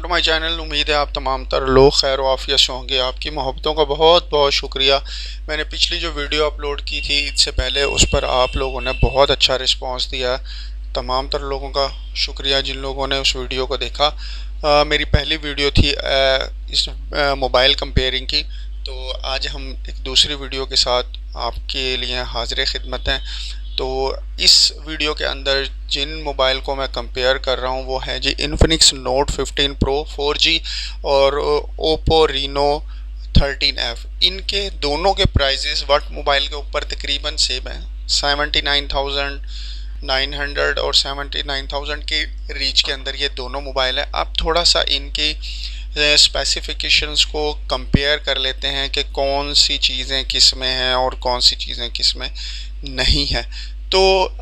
To my channel. उम्मीद है आप तमाम तर लोग खैर वाफियत से होंगे। आपकी मोहब्बतों का बहुत बहुत शुक्रिया। मैंने पिछली जो वीडियो अपलोड की थी इससे पहले, उस पर आप लोगों ने बहुत अच्छा रिस्पांस दिया। तमाम तर लोगों का शुक्रिया जिन लोगों ने उस वीडियो को देखा। मेरी पहली वीडियो थी इस मोबाइल कंपेयरिंग की। तो आज हम एक दूसरी वीडियो के साथ आपके लिए हाजिर खिदमत हैं। तो इस वीडियो के अंदर जिन मोबाइल को मैं कंपेयर कर रहा हूँ वो है जी इन्फिनिक्स नोट 15 प्रो 4G और ओप्पो रीनो 13F। इनके दोनों के प्राइजेस वट मोबाइल के ऊपर तकरीबन सेम है। 79,900 और 79,000 के रीच के अंदर ये दोनों मोबाइल है। अब थोड़ा सा इनके स्पेसिफिकेशंस को कंपेयर कर लेते हैं कि कौन सी चीज़ें किस में हैं और कौन सी चीज़ें किस में नहीं है। तो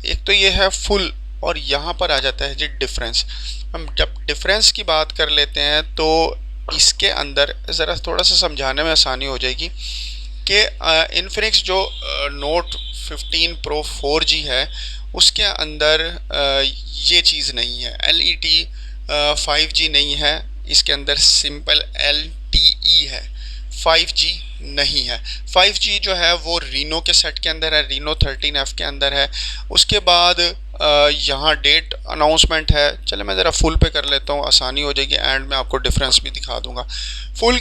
एक तो ये है फुल, और यहाँ पर आ जाता है जी डिफरेंस। हम जब डिफरेंस की बात कर लेते हैं तो इसके अंदर ज़रा थोड़ा सा समझाने में आसानी हो जाएगी कि इन्फिनिक्स जो नोट 15 प्रो 4G है उसके अंदर ये चीज़ नहीं है। LED 5G नहीं है, इसके अंदर सिंपल LTE है, 5G नहीं है। 5G जो है वो रीनो के सेट के अंदर है, रीनो 13F के अंदर है। उसके बाद यहाँ डेट अनाउंसमेंट है। चले मैं ज़रा फुल पे कर लेता हूँ, आसानी हो जाएगी, एंड में आपको डिफरेंस भी दिखा दूंगा। फुल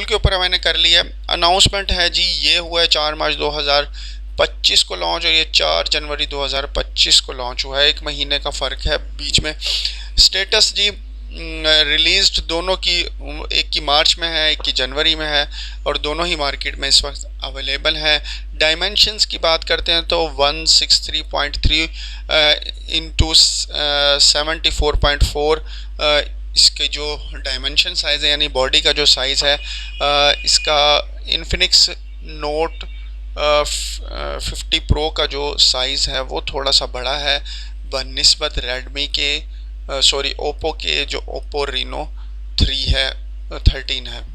के ऊपर मैंने कर लिया। अनाउंसमेंट है जी, ये हुआ है 4 मार्च 2025 को लॉन्च, और ये 4 जनवरी 2025 को लॉन्च हुआ है। 1 महीने का फ़र्क है बीच में। स्टेटस जी रिलीज्ड दोनों की, एक की मार्च में है, एक की जनवरी में है, और दोनों ही मार्केट में इस वक्त अवेलेबल है। डायमेंशंस की बात करते हैं तो 163.3 इंटू 74.4 इसके जो डायमेंशन साइज़ है, यानी बॉडी का जो साइज़ है इसका इन्फिनिक्स नोट 50 प्रो का जो साइज़ है वो थोड़ा सा बड़ा है बनिस्बत रेडमी के, सॉरी ओप्पो के जो ओप्पो रीनो 3 है 13 है।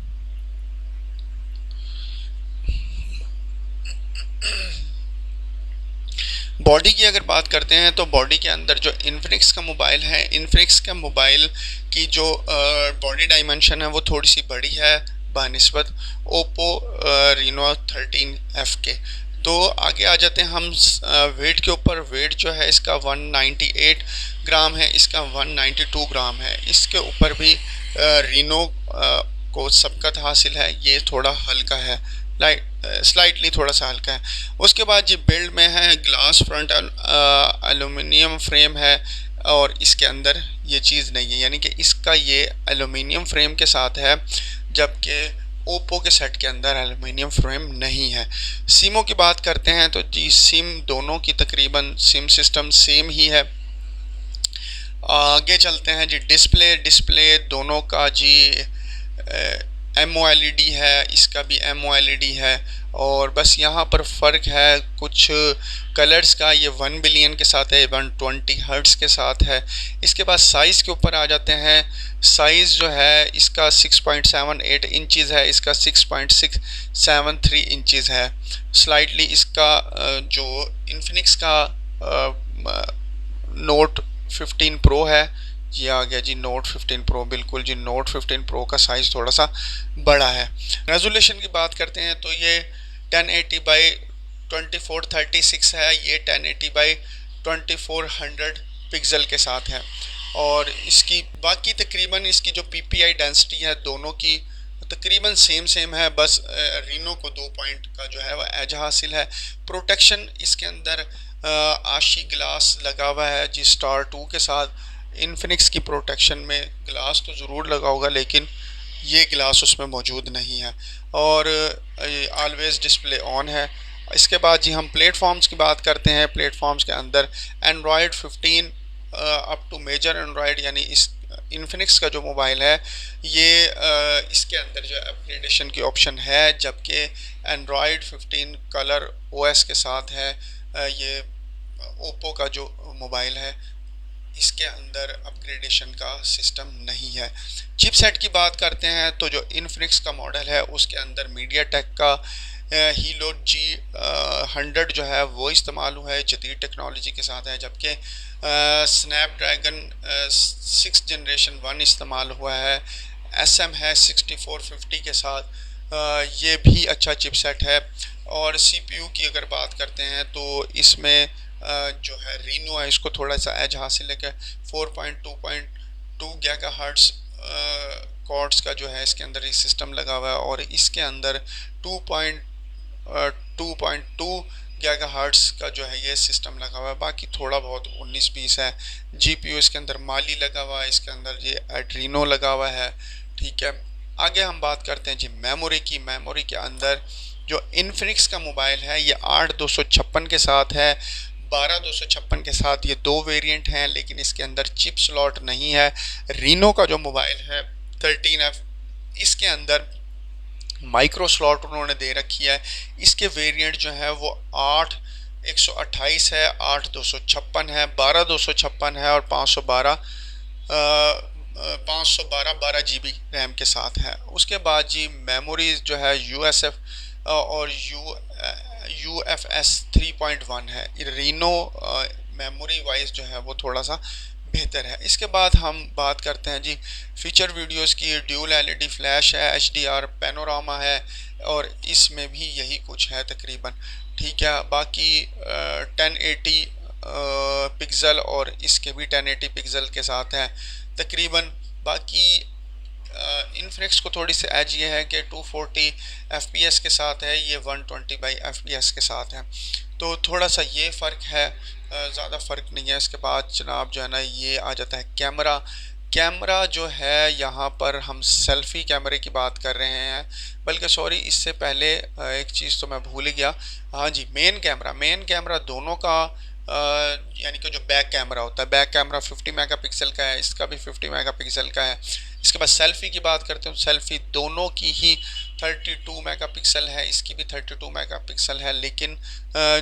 बॉडी की अगर बात करते हैं तो बॉडी के अंदर जो इन्फिनिक्स का मोबाइल है, इन्फिनिक्स का मोबाइल की जो बॉडी डायमेंशन है वो थोड़ी सी बड़ी है बनिस्बत ओप्पो रीनो 13F के। तो आगे आ जाते हैं हम वेट के ऊपर। वेट जो है इसका 198 ग्राम है, इसका 192 ग्राम है। इसके ऊपर भी रीनो को सबकत हासिल है, ये थोड़ा हल्का है, स्लाइटली थोड़ा सा हल्का है। उसके बाद ये बिल्ड में है ग्लास फ्रंट एल्यूमिनियम फ्रेम है, और इसके अंदर ये चीज़ नहीं है, यानी कि इसका ये एल्यूमिनियम फ्रेम के साथ है, जबकि ओप्पो के सेट के अंदर एल्यूमिनियम फ्रेम नहीं है। सिमों की बात करते हैं तो जी सिम दोनों की तकरीबन सिम सिस्टम सेम ही है। आगे चलते हैं जी डिस्प्ले दोनों का जी MOLED है, इसका भी MOLED है, और बस यहाँ पर फ़र्क है कुछ कलर्स का। ये 1 बिलियन के साथ है, 120 हर्ट्ज़ के साथ है। इसके बाद साइज़ के ऊपर आ जाते हैं। साइज़ जो है इसका 6.78 इंचज़ है, इसका 6.673 इंचज़ है। स्लाइटली इसका जो इन्फिनिक्स का नोट 15 प्रो है, ये आ गया जी नोट 15 प्रो। बिल्कुल जी, नोट 15 प्रो का साइज़ थोड़ा सा बड़ा है। रेजोल्यूशन की बात करते हैं तो ये 1080 बाई 2436 है, ये 1080 बाई 2400 पिक्सल के साथ है। और इसकी बाकी तकरीबन इसकी जो PPI डेंसिटी है दोनों की तकरीबन सेम है, बस रीनो को 2 पॉइंट का जो है वह एज हासिल है। प्रोटेक्शन इसके अंदर आशी ग्लास लगा हुआ है जी स्टार 2 के साथ। इन्फिनिक्स की प्रोटेक्शन में ग्लास तो ज़रूर लगा होगा, लेकिन ये ग्लास उसमें मौजूद नहीं है, और ऑलवेज़ डिस्प्ले ऑन है। इसके बाद जी हम प्लेटफॉर्म्स की बात करते हैं। प्लेटफॉर्म्स के अंदर Android 15 up to major Android, यानी इस इन्फिनिक्स का जो मोबाइल है ये इसके अंदर जो अपग्रेडेशन की ऑप्शन है, जबकि एंड्रॉयड 15 कलर OS के साथ है। ये ओप्पो का जो मोबाइल है इसके अंदर अपग्रेडेशन का सिस्टम नहीं है। चिपसेट की बात करते हैं तो जो इन्फिनिक्स का मॉडल है उसके अंदर मीडियाटेक का हीलो G100 जो है वो इस्तेमाल हुआ है, जदीद टेक्नोलॉजी के साथ है, जबकि स्नैपड्रैगन 6 जनरेशन 1 इस्तेमाल हुआ है, SM है 6450 के साथ। ये भी अच्छा चिपसेट है। और CPU की अगर बात करते हैं तो इसमें जो है रीनो है, इसको थोड़ा सा एज हासिल है कि 4.2.2 गीगाहर्ट्ज़ कॉर्ड्स का जो है इसके अंदर ये सिस्टम लगा हुआ है, और इसके अंदर 2.2 गीगाहर्ट्ज़ का जो है ये सिस्टम लगा हुआ है। बाकी थोड़ा बहुत 19-20 है। GPU इसके अंदर माली लगा हुआ है, इसके अंदर ये एड्रीनो लगा हुआ है। ठीक है, आगे हम बात करते हैं जी मेमोरी की। मेमोरी के अंदर जो इन्फिनिक्स का मोबाइल है ये 8/256 के साथ है, 12/256 के साथ। ये दो वेरिएंट हैं, लेकिन इसके अंदर चिप स्लॉट नहीं है। रीनो का जो मोबाइल है 13F, इसके अंदर माइक्रो स्लॉट उन्होंने दे रखी है। इसके वेरिएंट जो है वो 8/128 है, 8/256 है, 12/256 है और 512 GB रैम के साथ है। उसके बाद जी मेमोरीज जो है USF और UFS 3.1 है। रीनो मेमोरी वाइज जो है वो थोड़ा सा बेहतर है। इसके बाद हम बात करते हैं जी फीचर वीडियोस की। ड्यूल LED फ्लैश है, HDR पैनोरामा है, और इसमें भी यही कुछ है तकरीबन। ठीक है, बाकी 1080 पिक्सल और इसके भी 1080 पिक्सल के साथ है तकरीबन। बाकी इन्फिनिक्स को थोड़ी सी एज ये है कि 240 FPS के साथ है, ये 120 FPS के साथ है, तो थोड़ा सा ये फ़र्क है, ज़्यादा फ़र्क नहीं है। इसके बाद जनाब जो है ना ये आ जाता है कैमरा। कैमरा जो है यहाँ पर हम सेल्फ़ी कैमरे की बात कर रहे हैं, बल्कि सॉरी इससे पहले एक चीज़ तो मैं भूल ही गया। हाँ जी, मेन कैमरा दोनों का यानी कि जो बैक कैमरा होता है, बैक कैमरा 50 मेगापिक्सल का है, इसका भी 50 मेगापिक्सल का है। इसके बाद सेल्फ़ी की बात करते हैं, सेल्फ़ी दोनों की ही 32 मेगापिक्सल है, इसकी भी 32 मेगापिक्सल है, लेकिन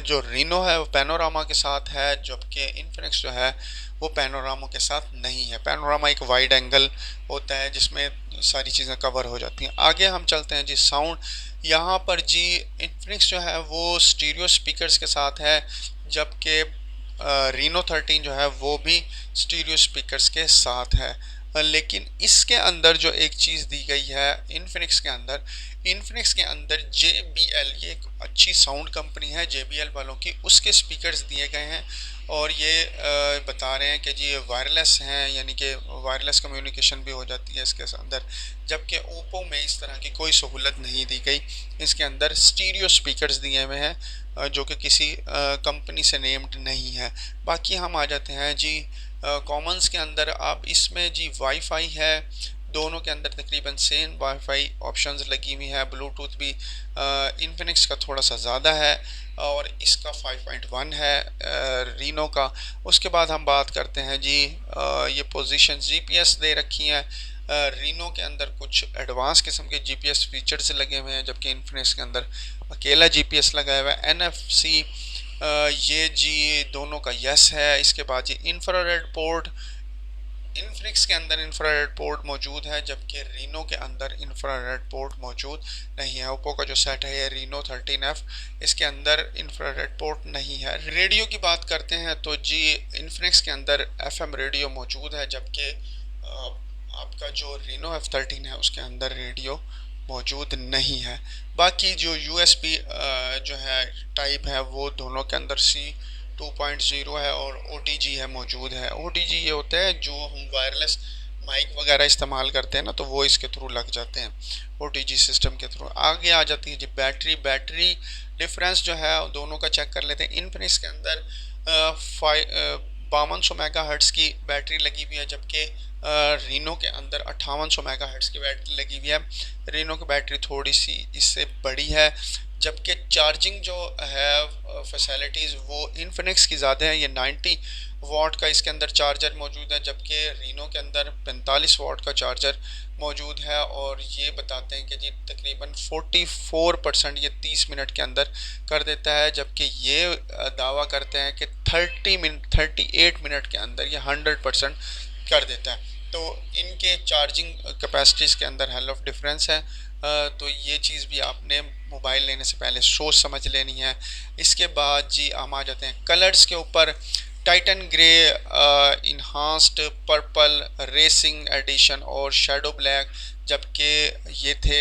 जो रीनो है वो पैनोरामा के साथ है, जबकि इन्फिनिक्स जो है वो पैनोरामा के साथ नहीं है। पैनोरामा एक वाइड एंगल होता है जिसमें सारी चीज़ें कवर हो जाती हैं। आगे हम चलते हैं जी साउंड। यहाँ पर जी इन्फिनिक्स जो है वो स्टीरियो स्पीकर्स के साथ है, जबकि रीनो 13 जो है वो भी स्टीरियो स्पीकर्स के साथ है। लेकिन इसके अंदर जो एक चीज़ दी गई है इन्फिनिक्स के अंदर JBL, ये एक अच्छी साउंड कंपनी है JBL वालों की, उसके स्पीकर्स दिए गए हैं, और ये बता रहे हैं कि जी ये वायरलेस हैं, यानी कि वायरलेस कम्युनिकेशन भी हो जाती है इसके अंदर, जबकि ओप्पो में इस तरह की कोई सहूलत नहीं दी गई। इसके अंदर स्टीरियो स्पीकर्स दिए हुए हैं जो कि किसी कंपनी से नेम्ड नहीं है। बाकी हम आ जाते हैं जी कॉमन्स के अंदर। आप इसमें जी वाईफाई है, दोनों के अंदर तकरीबन सेम वाईफाई ऑप्शंस लगी हुई है। ब्लूटूथ भी इन्फिनिक्स का थोड़ा सा ज़्यादा है और इसका 5.1 है रीनो का। उसके बाद हम बात करते हैं जी ये पोजीशन GPS दे रखी हैं। रीनो के अंदर कुछ एडवांस किस्म के GPS फीचर्स लगे हुए हैं, जबकि इन्फिनिक्स के अंदर अकेला GPS लगाया हुआ है। NFC ये जी दोनों का यस है। इसके बाद जी इंफ्रारेड पोर्ट, इन्फिनिक्स के अंदर इंफ्रारेड पोर्ट मौजूद है, जबकि रीनो के अंदर इंफ्रारेड पोर्ट मौजूद नहीं है। ओप्पो का जो सेट है ये रीनो 13F, इसके अंदर इंफ्रारेड पोर्ट नहीं है। रेडियो की बात करते हैं तो जी इन्फिनिक्स के अंदर FM रेडियो मौजूद है, जबकि आपका जो रीनो F13 है उसके अंदर रेडियो मौजूद नहीं है। बाकी जो USB जो है टाइप है वो दोनों के अंदर C2.0 है और OTG है मौजूद है। OTG ये होता है जो हम वायरलेस माइक वगैरह इस्तेमाल करते हैं ना, तो वो इसके थ्रू लग जाते हैं OTG सिस्टम के थ्रू। आगे आ जाती है जी बैटरी डिफरेंस जो है दोनों का चेक कर लेते हैं। इन्फिनिक्स के अंदर 5200 मेगाहर्ट्ज़ की बैटरी लगी हुई है, जबकि रीनो के अंदर 5800 मेगाहर्ट्ज़ की बैटरी लगी हुई है। रीनो की बैटरी थोड़ी सी इससे बड़ी है, जबकि चार्जिंग जो है फैसिलिटीज़ वो इन्फिनिक्स की ज़्यादा है। ये 90 वाट का इसके अंदर चार्जर मौजूद है, जबकि रीनो के अंदर 45 वाट का चार्जर मौजूद है, और ये बताते हैं कि जी तकरीबन 44% ये 30 मिनट के अंदर कर देता है, जबकि ये दावा करते हैं कि 38 मिनट के अंदर ये 100% कर देता है। तो इनके चार्जिंग कैपेसिटीज़ के अंदर हेल ऑफ डिफरेंस है, तो ये चीज़ भी आपने मोबाइल लेने से पहले सोच समझ लेनी है। इसके बाद जी हम आ जाते हैं कलर्स के ऊपर। Titan grey, enhanced purple, racing edition और शेडो ब्लैक, जबकि ये थे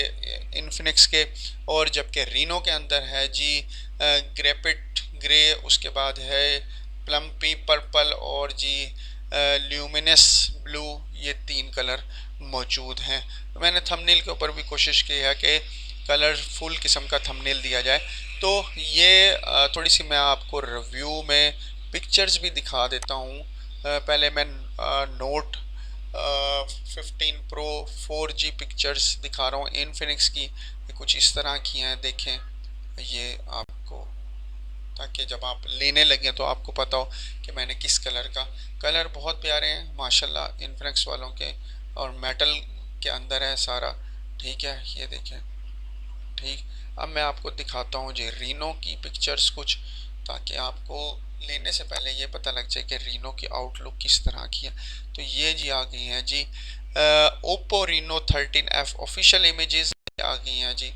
इन्फिनिक्स के। और जबकि रीनो के अंदर है जी ग्रेपिट ग्रे, उसके बाद है प्लम्पी पर्पल और जी ल्यूमिनस ब्लू, ये 3 कलर मौजूद हैं। तो मैंने थंबनेल के ऊपर भी कोशिश की है कि कलरफुल किस्म का थंबनेल दिया जाए। तो ये थोड़ी सी मैं आपको रिव्यू में पिक्चर्स भी दिखा देता हूँ। पहले मैं नोट 15 प्रो 4G पिक्चर्स दिखा रहा हूँ इन्फिनिक्स की। ये कुछ इस तरह की हैं, देखें ये आपको, ताकि जब आप लेने लगे तो आपको पता हो कि मैंने किस कलर का। कलर बहुत प्यारे हैं माशाल्लाह इन्फिनिक्स वालों के, और मेटल के अंदर है सारा। ठीक है, ये देखें। ठीक, अब मैं आपको दिखाता हूँ जी रीनो की पिक्चर्स कुछ, ताकि आपको लेने से पहले ये पता लग जाए कि रीनो की आउटलुक किस तरह की है। तो ये जी आ गई हैं जी Oppo Reno 13F official images आ गई हैं जी।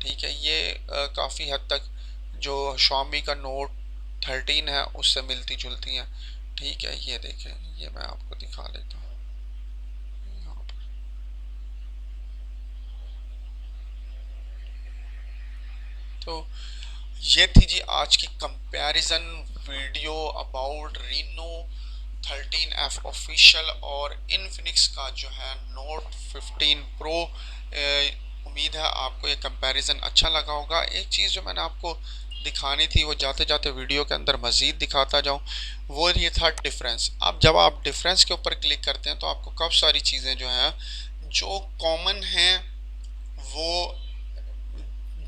ठीक है, ये काफ़ी हद तक जो Xiaomi का नोट 13 है उससे मिलती जुलती हैं। ठीक है, ये देखें, ये मैं आपको दिखा लेता हूँ यहाँ पर। तो ये थी जी आज की comparison video about Reno 13F official और इन्फिनिक्स का जो है नोट 15 प्रो। उम्मीद है आपको ये कंपैरिजन अच्छा लगा होगा। एक चीज़ जो मैंने आपको दिखानी थी वो जाते जाते वीडियो के अंदर मज़ीद दिखाता जाऊँ, वो ये था डिफरेंस। अब जब आप डिफरेंस के ऊपर क्लिक करते हैं तो आपको काफ़ी सारी चीज़ें जो हैं जो कॉमन हैं, वो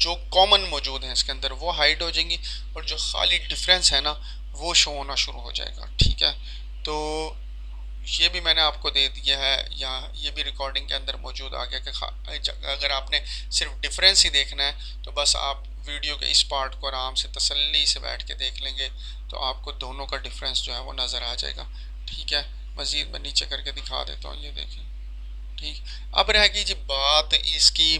जो कॉमन मौजूद हैं इसके अंदर वो हाइड हो जाएंगी, और जो खाली डिफरेंस है ना वो शो होना शुरू हो जाएगा। ठीक है, तो ये भी मैंने आपको दे दिया है, या ये भी रिकॉर्डिंग के अंदर मौजूद आ गया कि अगर आपने सिर्फ डिफरेंस ही देखना है तो बस आप वीडियो के इस पार्ट को आराम से तसल्ली से बैठ के देख लेंगे, तो आपको दोनों का डिफरेंस जो है वो नज़र आ जाएगा। ठीक है, मज़ीद मैं नीचे करके दिखा देता हूँ, ये देखें। ठीक, अब रहेगी जी बात इसकी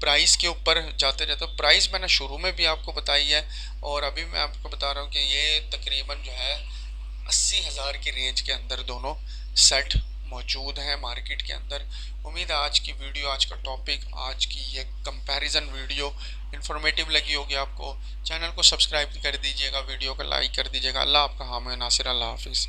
प्राइस के ऊपर। जाते जाते प्राइस मैंने शुरू में भी आपको बताई है, और अभी मैं आपको बता रहा हूँ कि ये तकरीबन जो है 80,000 की रेंज के अंदर दोनों सेट मौजूद हैं मार्केट के अंदर। उम्मीद है आज की वीडियो, आज का टॉपिक, आज की ये कंपैरिजन वीडियो इन्फॉर्मेटिव लगी होगी आपको। चैनल को सब्सक्राइब कर दीजिएगा, वीडियो को लाइक कर दीजिएगा। अल्लाह आपका हामी नासिर, अल्लाह हाफिज़।